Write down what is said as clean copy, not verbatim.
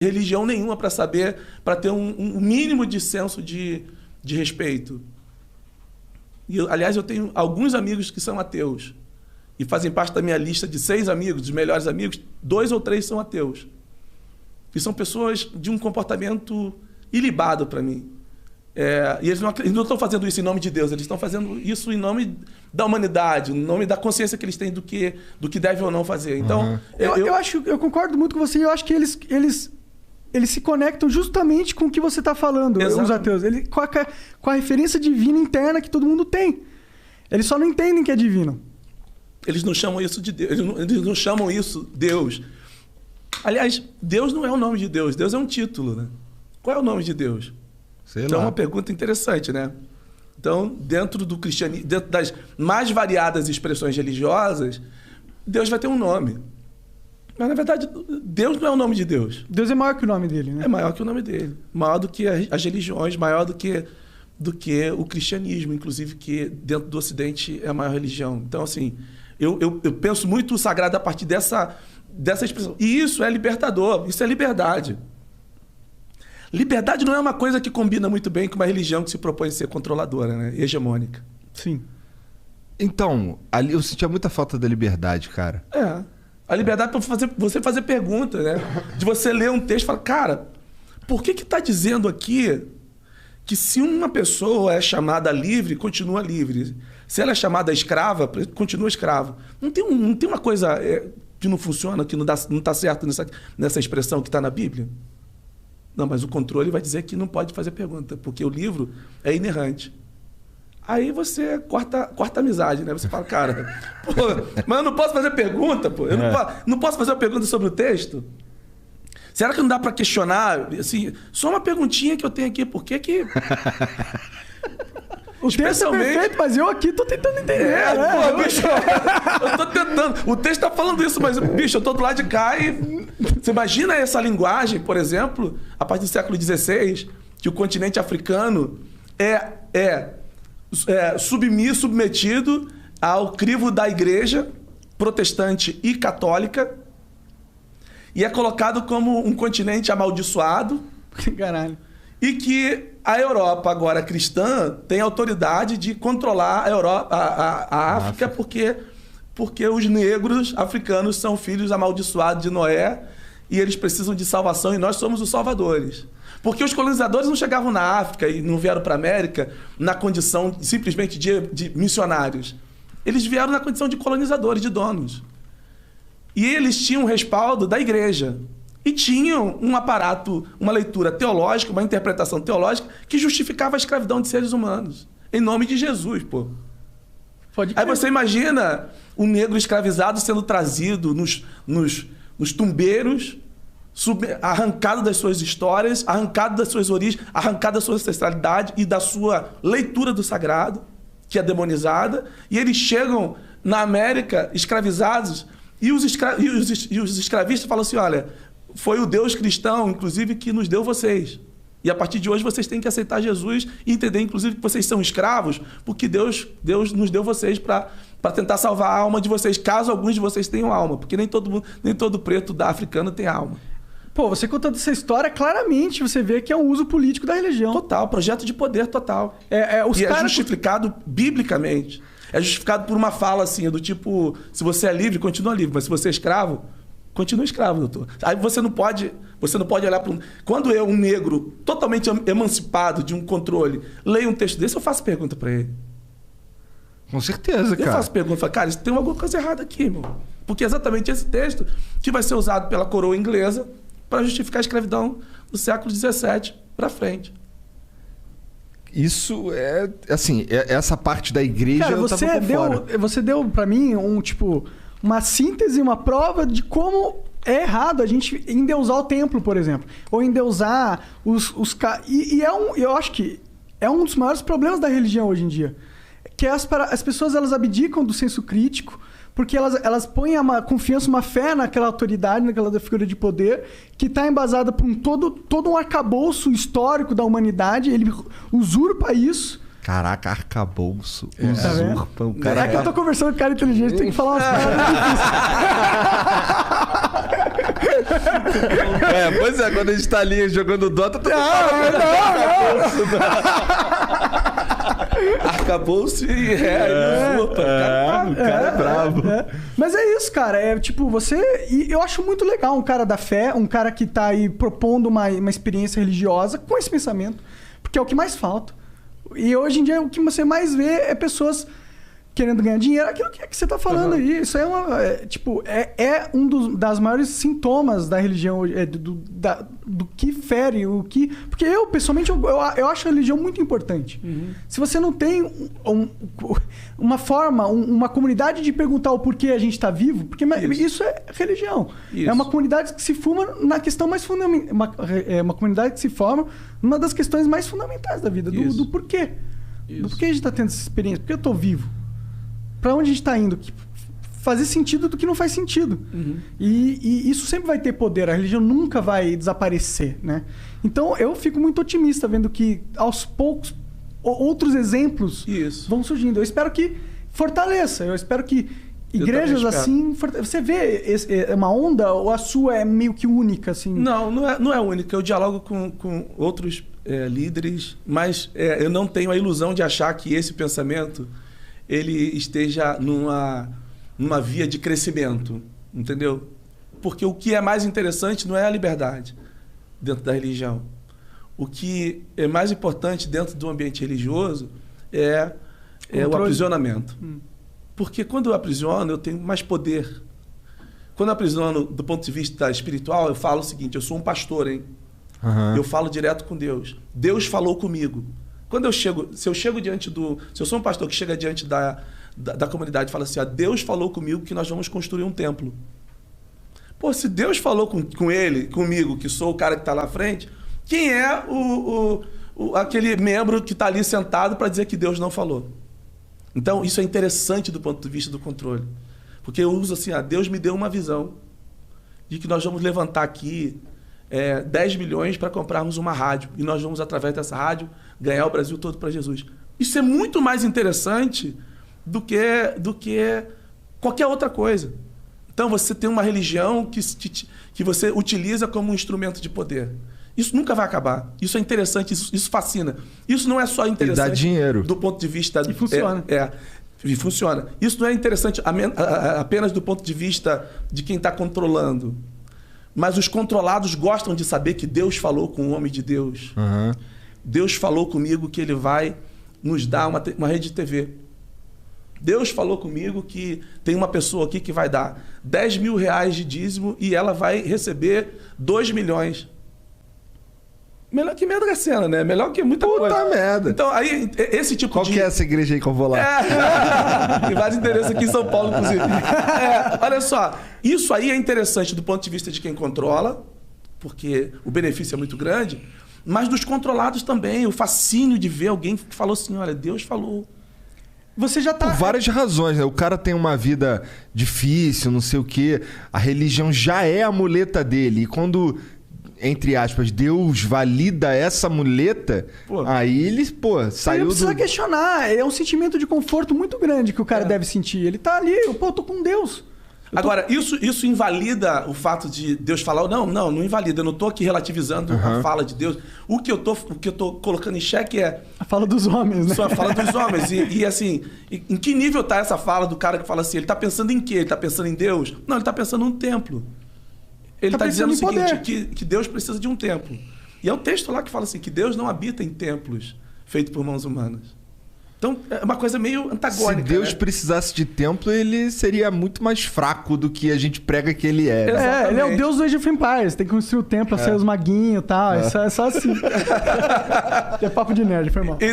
religião nenhuma para saber, para ter um mínimo de senso de respeito. E, aliás, eu tenho alguns amigos que são ateus e fazem parte da minha lista de 6 amigos, dos melhores amigos, 2 ou 3 são ateus. E são pessoas de um comportamento ilibado para mim. E eles não estão fazendo isso em nome de Deus, eles estão fazendo isso em nome da humanidade, em nome da consciência que eles têm do que devem ou não fazer. Então, eu concordo muito com você. Eu acho que eles se conectam justamente com o que você está falando, Exato. Os ateus. Com a referência divina interna que todo mundo tem. Eles só não entendem que é divino. Eles não chamam isso de Deus. Eles não chamam isso Deus. Aliás, Deus não é o nome de Deus. Deus é um título, né? Qual é o nome de Deus? Sei Então lá. é uma pergunta interessante, né? Então, dentro do cristianismo, dentro das mais variadas expressões religiosas, Deus vai ter um nome. Mas, na verdade, Deus não é o nome de Deus. Deus é maior que o nome dele, né? É maior que o nome dele. Maior do que as religiões, maior do que o cristianismo, inclusive, que dentro do Ocidente é a maior religião. Então, assim, eu penso muito o sagrado a partir dessa expressão. E isso é libertador, isso é liberdade. Liberdade não é uma coisa que combina muito bem com uma religião que se propõe a ser controladora, né? Hegemônica. Sim. Então, ali eu sentia muita falta da liberdade, cara. A liberdade para você fazer pergunta, né? De você ler um texto e falar, cara, por que está dizendo aqui que se uma pessoa é chamada livre, continua livre? Se ela é chamada escrava, continua escravo. Não tem uma coisa que não funciona, que não está certo nessa expressão que está na Bíblia? Não, mas o controle vai dizer que não pode fazer pergunta, porque o livro é inerrante. Aí você corta a amizade, né? Você fala, cara, pô, mas eu não posso fazer pergunta, pô. Eu não posso fazer uma pergunta sobre o texto? Será que não dá para questionar? Assim, só uma perguntinha que eu tenho aqui, por que que... O texto é perfeito, mas eu aqui tô tentando entender. Pô, bicho, eu tô tentando. O texto tá falando isso, mas, bicho, eu tô do lado de cá e... Você imagina essa linguagem, por exemplo, a partir do século XVI, que o continente africano é submetido ao crivo da igreja protestante e católica e é colocado como um continente amaldiçoado. Caralho. E que a Europa, agora cristã, tem autoridade de controlar a África porque os negros africanos são filhos amaldiçoados de Noé e eles precisam de salvação e nós somos os salvadores. Porque os colonizadores não chegavam na África e não vieram para a América na condição simplesmente de missionários. Eles vieram na condição de colonizadores, de donos. E eles tinham o respaldo da igreja. E tinham um aparato, uma leitura teológica, uma interpretação teológica que justificava a escravidão de seres humanos. Em nome de Jesus, pô. Aí você imagina o negro escravizado sendo trazido nos tumbeiros, arrancado das suas histórias, arrancado das suas origens, arrancado da sua ancestralidade e da sua leitura do sagrado, que é demonizada, e eles chegam na América escravizados, e os escravistas falam assim, olha, foi o Deus cristão, inclusive, que nos deu vocês. E a partir de hoje vocês têm que aceitar Jesus e entender, inclusive, que vocês são escravos, porque Deus nos deu vocês para tentar salvar a alma de vocês, caso alguns de vocês tenham alma, porque nem todo preto da africano tem alma. Pô, você contando essa história, claramente você vê que é um uso político da religião. Total, projeto de poder total. É justificado biblicamente. É justificado por uma fala assim, do tipo, se você é livre, continua livre, mas se você é escravo, continua escravo, doutor. Aí você não pode olhar para Quando eu, um negro totalmente emancipado de um controle, leio um texto desse, eu faço pergunta para ele. Com certeza, cara. Eu faço pergunta, falo, cara, tem alguma coisa errada aqui, irmão. Porque é exatamente esse texto que vai ser usado pela coroa inglesa para justificar a escravidão do século XVII para frente. Isso é, assim, essa parte da igreja, cara, eu tava por fora. Você deu para mim uma síntese, uma prova de como é errado a gente endeusar o templo, por exemplo. Ou endeusar eu acho que é um dos maiores problemas da religião hoje em dia. Que as pessoas elas abdicam do senso crítico porque elas põem uma confiança, uma fé naquela autoridade, naquela figura de poder, que está embasada por todo um arcabouço histórico da humanidade. Ele usurpa isso. Caraca, arcabouço. Usurpa. O cara que eu tô conversando com um cara inteligente, tem que falar umas palavras Pois é, quando a gente tá ali jogando Dota, tu Arcabouço e o cara é brabo. Mas é isso, cara. É tipo, você... E eu acho muito legal um cara da fé, um cara que tá aí propondo uma experiência religiosa com esse pensamento. Porque é o que mais falta. E hoje em dia o que você mais vê é pessoas querendo ganhar dinheiro. Aquilo que você tá falando aí. Isso é das maiores sintomas da religião, do que fere, o que... Porque eu, pessoalmente, eu acho a religião muito importante. Se você não tem uma forma, uma comunidade de perguntar o porquê a gente está vivo, porque isso é religião. Isso. É uma comunidade que se forma na questão mais fundamental. Uma comunidade que se forma numa das questões mais fundamentais da vida, do porquê. Do porquê a gente está tendo essa experiência, por que eu estou vivo? Para onde a gente está indo? Fazer sentido do que não faz sentido. E isso sempre vai ter poder. A religião nunca vai desaparecer, né? Então, eu fico muito otimista vendo que, aos poucos, outros exemplos vão surgindo. Eu espero que fortaleça. Eu espero que igrejas assim... Você vê uma onda ou a sua é meio que única? Assim? Não é única. Eu dialogo com outros líderes, mas eu não tenho a ilusão de achar que esse pensamento ele esteja numa via de crescimento, entendeu? Porque o que é mais interessante não é a liberdade dentro da religião. O que é mais importante dentro do ambiente religioso é o aprisionamento. Porque quando eu aprisiono, eu tenho mais poder. Quando eu aprisiono do ponto de vista espiritual, eu falo o seguinte: eu sou um pastor, hein? Eu falo direto com Deus. Deus falou comigo. Se eu sou um pastor que chega diante da comunidade e fala assim: Deus falou comigo que nós vamos construir um templo. Pô, se Deus falou comigo, que sou o cara que está lá à frente, quem é aquele membro que está ali sentado para dizer que Deus não falou? Então, isso é interessante do ponto de vista do controle. Porque eu uso assim: Deus me deu uma visão de que nós vamos levantar aqui 10 milhões para comprarmos uma rádio. E nós vamos, através dessa rádio, ganhar o Brasil todo para Jesus. Isso é muito mais interessante do que qualquer outra coisa. Então, você tem uma religião que você utiliza como um instrumento de poder. Isso nunca vai acabar. Isso é interessante, isso fascina. Isso não é só interessante... E dá dinheiro. Do ponto de vista... E funciona. E funciona. Isso não é interessante apenas do ponto de vista de quem está controlando. Mas os controlados gostam de saber que Deus falou com o homem de Deus. Deus falou comigo que ele vai nos dar uma rede de TV. Deus falou comigo que tem uma pessoa aqui que vai dar 10 mil reais de dízimo e ela vai receber 2 milhões. Melhor que Mega Sena, né? Melhor que muita coisa. Puta merda. Então, aí, esse tipo Qual que é essa igreja aí que eu vou lá? Tem vários interesses aqui em São Paulo, inclusive. Olha só, isso aí é interessante do ponto de vista de quem controla, porque o benefício é muito grande, mas dos controlados também, o fascínio de ver alguém que falou assim: olha, Deus falou. Você já tá... Por várias razões, né? O cara tem uma vida difícil, não sei o quê. A religião já é a muleta dele. E quando, entre aspas, Deus valida essa muleta, aí ele, saiu ele precisa questionar. É um sentimento de conforto muito grande que o cara deve sentir. Ele tá ali, eu tô com Deus. Agora, isso invalida o fato de Deus falar? Não invalida. Eu não estou aqui relativizando a fala de Deus. O que eu tô colocando em xeque é... A fala dos homens, né? Só a fala dos homens. E assim, em que nível está essa fala do cara que fala assim? Ele está pensando em quê? Ele está pensando em Deus? Não, ele está pensando num templo. Ele está dizendo o seguinte, que Deus precisa de um templo. E é um texto lá que fala assim, que Deus não habita em templos feitos por mãos humanas. Então, é uma coisa meio antagônica. Se Deus precisasse de templo, ele seria muito mais fraco do que a gente prega que ele é. Ele é o Deus do Age of Empires. Tem que construir o templo, ser os maguinhos e tal. É só assim. É papo de nerd, foi mal. Então,